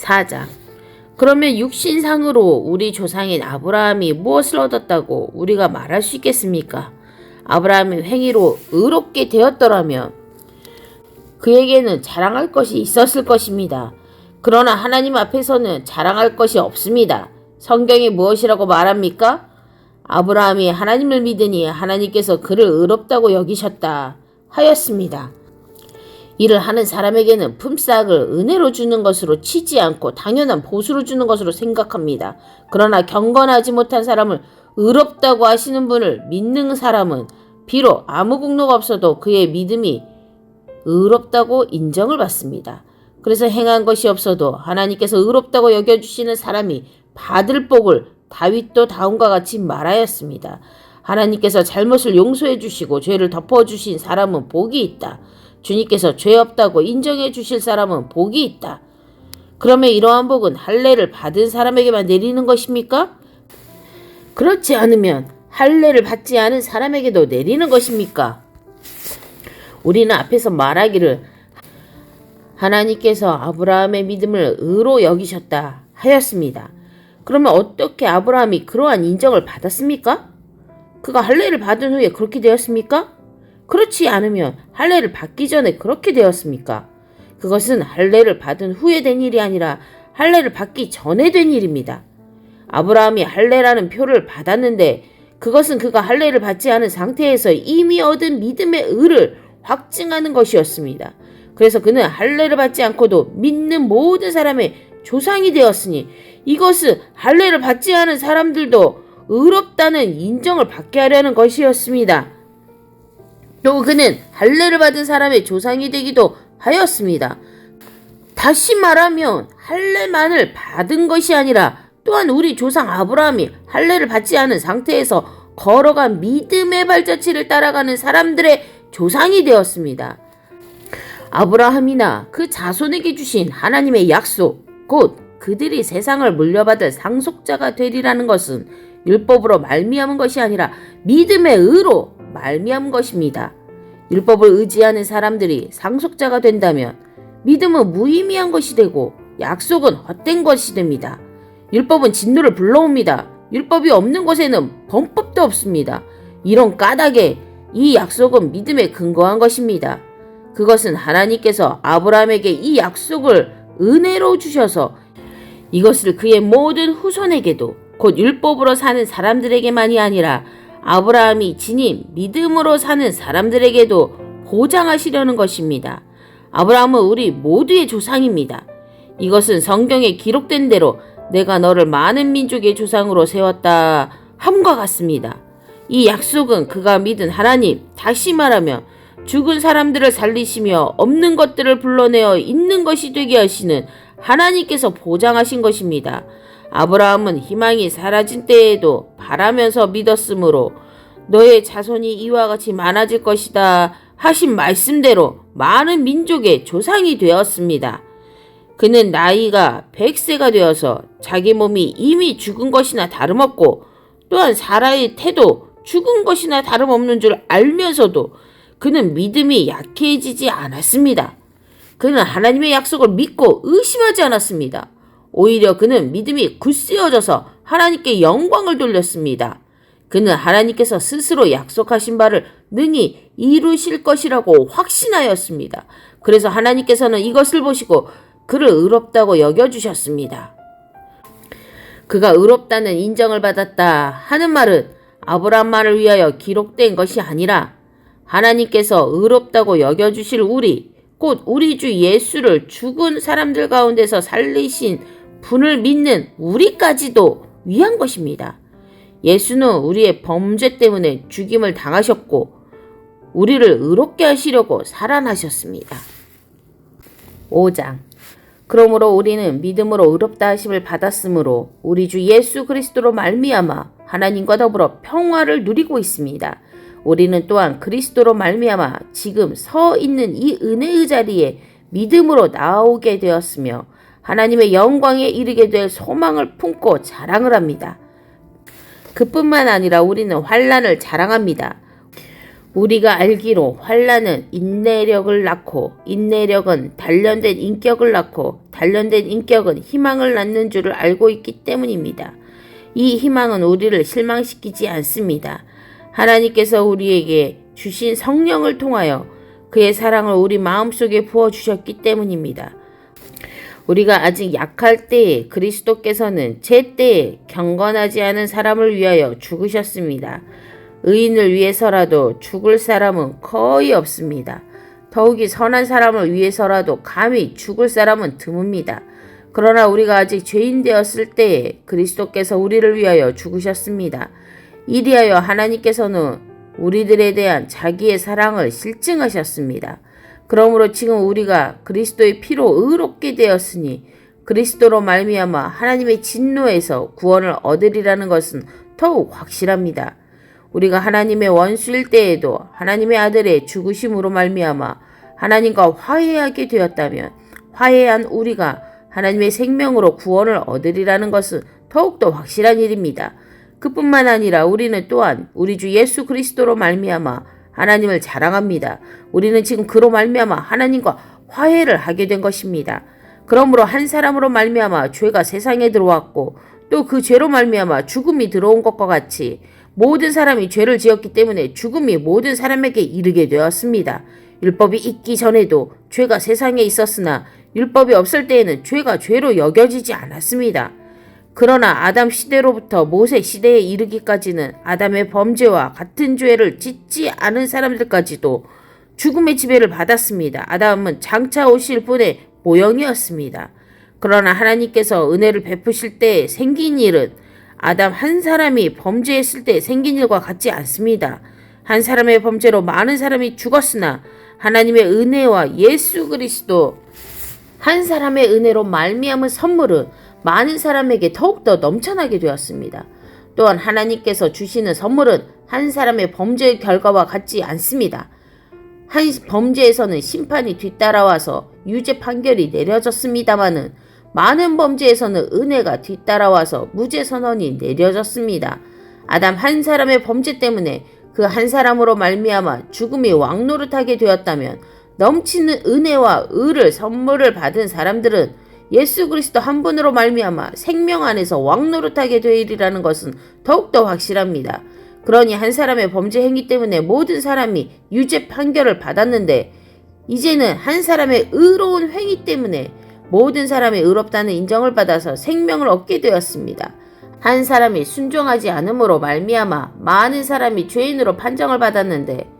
4장. 그러면 육신상으로 우리 조상인 아브라함이 무엇을 얻었다고 우리가 말할 수 있겠습니까? 아브라함이 행위로 의롭게 되었더라면 그에게는 자랑할 것이 있었을 것입니다. 그러나 하나님 앞에서는 자랑할 것이 없습니다. 성경이 무엇이라고 말합니까? 아브라함이 하나님을 믿으니 하나님께서 그를 의롭다고 여기셨다 하였습니다. 이를 하는 사람에게는 품삯을 은혜로 주는 것으로 치지 않고 당연한 보수로 주는 것으로 생각합니다. 그러나 경건하지 못한 사람을 의롭다고 하시는 분을 믿는 사람은 비록 아무 공로가 없어도 그의 믿음이 의롭다고 인정을 받습니다. 그래서 행한 것이 없어도 하나님께서 의롭다고 여겨주시는 사람이 받을 복을 다윗도 다음과 같이 말하였습니다. 하나님께서 잘못을 용서해 주시고 죄를 덮어주신 사람은 복이 있다. 주님께서 죄 없다고 인정해 주실 사람은 복이 있다. 그러면 이러한 복은 할례를 받은 사람에게만 내리는 것입니까? 그렇지 않으면 할례를 받지 않은 사람에게도 내리는 것입니까? 우리는 앞에서 말하기를 하나님께서 아브라함의 믿음을 의로 여기셨다 하였습니다. 그러면 어떻게 아브라함이 그러한 인정을 받았습니까? 그가 할례를 받은 후에 그렇게 되었습니까? 그렇지 않으면 할례를 받기 전에 그렇게 되었습니까? 그것은 할례를 받은 후에 된 일이 아니라 할례를 받기 전에 된 일입니다. 아브라함이 할례라는 표를 받았는데 그것은 그가 할례를 받지 않은 상태에서 이미 얻은 믿음의 의를 확증하는 것이었습니다. 그래서 그는 할례를 받지 않고도 믿는 모든 사람의 조상이 되었으니 이것은 할례를 받지 않은 사람들도 의롭다는 인정을 받게 하려는 것이었습니다. 또 그는 할례를 받은 사람의 조상이 되기도 하였습니다. 다시 말하면 할례만을 받은 것이 아니라 또한 우리 조상 아브라함이 할례를 받지 않은 상태에서 걸어간 믿음의 발자취를 따라가는 사람들의 조상이 되었습니다. 아브라함이나 그 자손에게 주신 하나님의 약속, 곧 그들이 세상을 물려받을 상속자가 되리라는 것은 율법으로 말미암은 것이 아니라 믿음의 의로 말미암은 것입니다. 율법을 의지하는 사람들이 상속자가 된다면 믿음은 무의미한 것이 되고 약속은 헛된 것이 됩니다. 율법은 진노를 불러옵니다. 율법이 없는 곳에는 범법도 없습니다. 이런 까닭에 이 약속은 믿음에 근거한 것입니다. 그것은 하나님께서 아브라함에게 이 약속을 은혜로 주셔서 이것을 그의 모든 후손에게도 곧 율법으로 사는 사람들에게만이 아니라 아브라함이 지닌 믿음으로 사는 사람들에게도 보장하시려는 것입니다. 아브라함은 우리 모두의 조상입니다. 이것은 성경에 기록된 대로 내가 너를 많은 민족의 조상으로 세웠다 함과 같습니다. 이 약속은 그가 믿은 하나님, 다시 말하면 죽은 사람들을 살리시며 없는 것들을 불러내어 있는 것이 되게 하시는 하나님께서 보장하신 것입니다. 아브라함은 희망이 사라진 때에도 바라면서 믿었으므로 너의 자손이 이와 같이 많아질 것이다 하신 말씀대로 많은 민족의 조상이 되었습니다. 그는 나이가 100세가 되어서 자기 몸이 이미 죽은 것이나 다름없고 또한 사라의 태도 죽은 것이나 다름없는 줄 알면서도 그는 믿음이 약해지지 않았습니다. 그는 하나님의 약속을 믿고 의심하지 않았습니다. 오히려 그는 믿음이 굳세어져서 하나님께 영광을 돌렸습니다. 그는 하나님께서 스스로 약속하신 바를 능히 이루실 것이라고 확신하였습니다. 그래서 하나님께서는 이것을 보시고 그를 의롭다고 여겨주셨습니다. 그가 의롭다는 인정을 받았다 하는 말은 아브라함만을 위하여 기록된 것이 아니라 하나님께서 의롭다고 여겨주실 우리, 곧 우리 주 예수를 죽은 사람들 가운데서 살리신 분을 믿는 우리까지도 위한 것입니다. 예수는 우리의 범죄 때문에 죽임을 당하셨고 우리를 의롭게 하시려고 살아나셨습니다. 5장. 그러므로 우리는 믿음으로 의롭다 하심을 받았으므로 우리 주 예수 그리스도로 말미암아 하나님과 더불어 평화를 누리고 있습니다. 우리는 또한 그리스도로 말미암아 지금 서 있는 이 은혜의 자리에 믿음으로 나오게 되었으며 하나님의 영광에 이르게 될 소망을 품고 자랑을 합니다. 그뿐만 아니라 우리는 환난을 자랑합니다. 우리가 알기로 환난은 인내력을 낳고 인내력은 단련된 인격을 낳고 단련된 인격은 희망을 낳는 줄을 알고 있기 때문입니다. 이 희망은 우리를 실망시키지 않습니다. 하나님께서 우리에게 주신 성령을 통하여 그의 사랑을 우리 마음속에 부어주셨기 때문입니다. 우리가 아직 약할 때에 그리스도께서는 제 때에 경건하지 않은 사람을 위하여 죽으셨습니다. 의인을 위해서라도 죽을 사람은 거의 없습니다. 더욱이 선한 사람을 위해서라도 감히 죽을 사람은 드뭅니다. 그러나 우리가 아직 죄인 되었을 때에 그리스도께서 우리를 위하여 죽으셨습니다. 이리하여 하나님께서는 우리들에 대한 자기의 사랑을 실증하셨습니다. 그러므로 지금 우리가 그리스도의 피로 의롭게 되었으니 그리스도로 말미암아 하나님의 진노에서 구원을 얻으리라는 것은 더욱 확실합니다. 우리가 하나님의 원수일 때에도 하나님의 아들의 죽으심으로 말미암아 하나님과 화해하게 되었다면 화해한 우리가 하나님의 생명으로 구원을 얻으리라는 것은 더욱더 확실한 일입니다. 그뿐만 아니라 우리는 또한 우리 주 예수 그리스도로 말미암아 하나님을 자랑합니다. 우리는 지금 그로 말미암아 하나님과 화해를 하게 된 것입니다. 그러므로 한 사람으로 말미암아 죄가 세상에 들어왔고 또 그 죄로 말미암아 죽음이 들어온 것과 같이 모든 사람이 죄를 지었기 때문에 죽음이 모든 사람에게 이르게 되었습니다. 율법이 있기 전에도 죄가 세상에 있었으나 율법이 없을 때에는 죄가 죄로 여겨지지 않았습니다. 그러나 아담 시대로부터 모세 시대에 이르기까지는 아담의 범죄와 같은 죄를 짓지 않은 사람들까지도 죽음의 지배를 받았습니다. 아담은 장차 오실 분의 모형이었습니다. 그러나 하나님께서 은혜를 베푸실 때 생긴 일은 아담 한 사람이 범죄했을 때 생긴 일과 같지 않습니다. 한 사람의 범죄로 많은 사람이 죽었으나 하나님의 은혜와 예수 그리스도 한 사람의 은혜로 말미암은 선물은 많은 사람에게 더욱더 넘쳐나게 되었습니다. 또한 하나님께서 주시는 선물은 한 사람의 범죄의 결과와 같지 않습니다. 한 범죄에서는 심판이 뒤따라와서 유죄 판결이 내려졌습니다마는 많은 범죄에서는 은혜가 뒤따라와서 무죄 선언이 내려졌습니다. 아담 한 사람의 범죄 때문에 그 한 사람으로 말미암아 죽음이 왕노릇하게 되었다면 넘치는 은혜와 의를 선물을 받은 사람들은 예수 그리스도 한 분으로 말미암아 생명 안에서 왕노릇하게 되리라는 것은 더욱더 확실합니다. 그러니 한 사람의 범죄 행위 때문에 모든 사람이 유죄 판결을 받았는데 이제는 한 사람의 의로운 행위 때문에 모든 사람이 의롭다는 인정을 받아서 생명을 얻게 되었습니다. 한 사람이 순종하지 않음으로 말미암아 많은 사람이 죄인으로 판정을 받았는데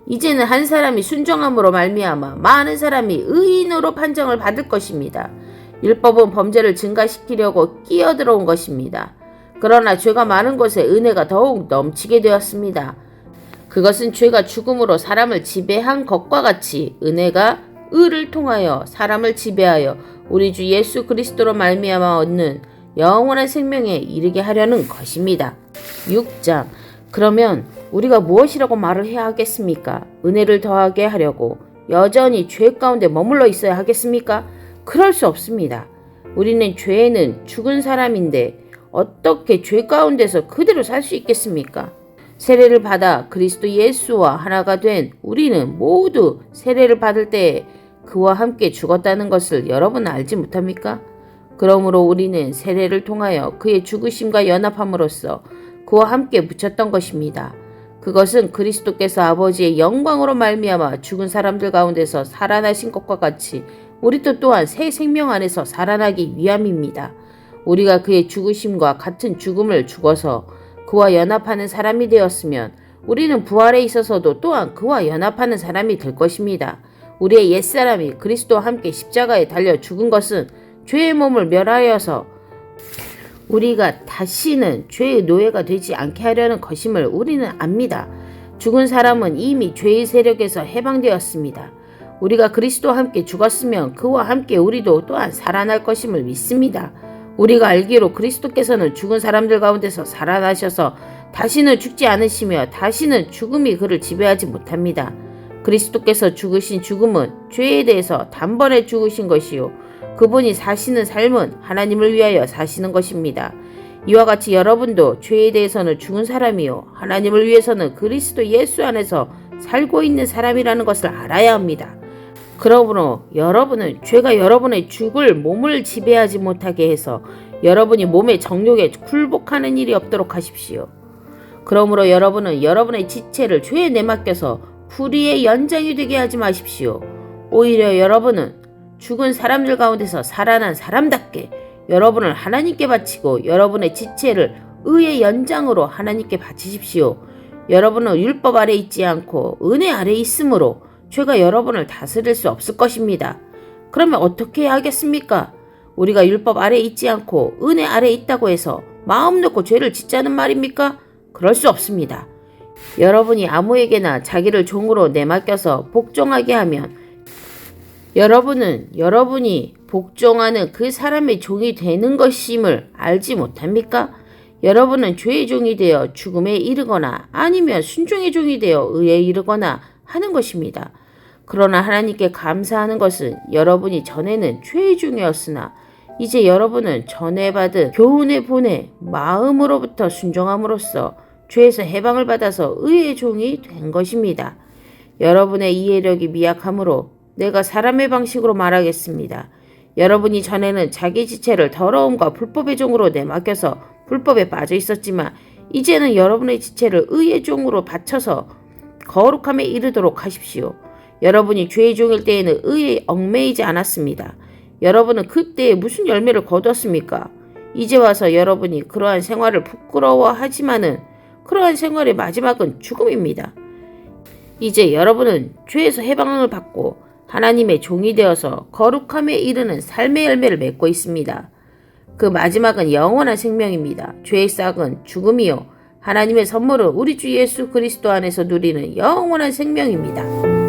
이제는 한 사람이 순종함으로 말미암아 많은 사람이 의인으로 판정을 받을 것입니다. 율법은 범죄를 증가시키려고 끼어들어온 것입니다. 그러나 죄가 많은 곳에 은혜가 더욱 넘치게 되었습니다. 그것은 죄가 죽음으로 사람을 지배한 것과 같이 은혜가 의를 통하여 사람을 지배하여 우리 주 예수 그리스도로 말미암아 얻는 영원한 생명에 이르게 하려는 것입니다. 6장. 그러면 우리가 무엇이라고 말을 해야 하겠습니까? 은혜를 더하게 하려고 여전히 죄 가운데 머물러 있어야 하겠습니까? 그럴 수 없습니다. 우리는 죄에는 죽은 사람인데 어떻게 죄 가운데서 그대로 살 수 있겠습니까? 세례를 받아 그리스도 예수와 하나가 된 우리는 모두 세례를 받을 때에 그와 함께 죽었다는 것을 여러분 알지 못합니까? 그러므로 우리는 세례를 통하여 그의 죽으심과 연합함으로써 그와 함께 묻혔던 것입니다. 그것은 그리스도께서 아버지의 영광으로 말미암아 죽은 사람들 가운데서 살아나신 것과 같이 우리도 또한 새 생명 안에서 살아나기 위함입니다. 우리가 그의 죽으심과 같은 죽음을 죽어서 그와 연합하는 사람이 되었으면 우리는 부활에 있어서도 또한 그와 연합하는 사람이 될 것입니다. 우리의 옛사람이 그리스도와 함께 십자가에 달려 죽은 것은 죄의 몸을 멸하여서 우리가 다시는 죄의 노예가 되지 않게 하려는 것임을 우리는 압니다. 죽은 사람은 이미 죄의 세력에서 해방되었습니다. 우리가 그리스도와 함께 죽었으면 그와 함께 우리도 또한 살아날 것임을 믿습니다. 우리가 알기로 그리스도께서는 죽은 사람들 가운데서 살아나셔서 다시는 죽지 않으시며 다시는 죽음이 그를 지배하지 못합니다. 그리스도께서 죽으신 죽음은 죄에 대해서 단번에 죽으신 것이요 그분이 사시는 삶은 하나님을 위하여 사시는 것입니다. 이와 같이 여러분도 죄에 대해서는 죽은 사람이요 하나님을 위해서는 그리스도 예수 안에서 살고 있는 사람이라는 것을 알아야 합니다. 그러므로 여러분은 죄가 여러분의 죽을 몸을 지배하지 못하게 해서 여러분이 몸의 정욕에 굴복하는 일이 없도록 하십시오. 그러므로 여러분은 여러분의 지체를 죄에 내맡겨서 불의의 연장이 되게 하지 마십시오. 오히려 여러분은 죽은 사람들 가운데서 살아난 사람답게 여러분을 하나님께 바치고 여러분의 지체를 의의 연장으로 하나님께 바치십시오. 여러분은 율법 아래 있지 않고 은혜 아래 있으므로 죄가 여러분을 다스릴 수 없을 것입니다. 그러면 어떻게 해야 하겠습니까? 우리가 율법 아래 있지 않고 은혜 아래 있다고 해서 마음 놓고 죄를 짓자는 말입니까? 그럴 수 없습니다. 여러분이 아무에게나 자기를 종으로 내맡겨서 복종하게 하면 여러분은 여러분이 복종하는 그 사람의 종이 되는 것임을 알지 못합니까? 여러분은 죄의 종이 되어 죽음에 이르거나 아니면 순종의 종이 되어 의에 이르거나 하는 것입니다. 그러나 하나님께 감사하는 것은 여러분이 전에는 죄의 종이었으나 이제 여러분은 전에 받은 교훈의 본에 마음으로부터 순종함으로써 죄에서 해방을 받아서 의의 종이 된 것입니다. 여러분의 이해력이 미약하므로 내가 사람의 방식으로 말하겠습니다. 여러분이 전에는 자기 지체를 더러움과 불법의 종으로 내맡겨서 불법에 빠져 있었지만 이제는 여러분의 지체를 의의 종으로 바쳐서 거룩함에 이르도록 하십시오. 여러분이 죄의 종일 때에는 의에 얽매이지 않았습니다. 여러분은 그때에 무슨 열매를 거두었습니까? 이제 와서 여러분이 그러한 생활을 부끄러워하지만은 그러한 생활의 마지막은 죽음입니다. 이제 여러분은 죄에서 해방을 받고 하나님의 종이 되어서 거룩함에 이르는 삶의 열매를 맺고 있습니다. 그 마지막은 영원한 생명입니다. 죄의 싹은 죽음이요 하나님의 선물은 우리 주 예수 그리스도 안에서 누리는 영원한 생명입니다.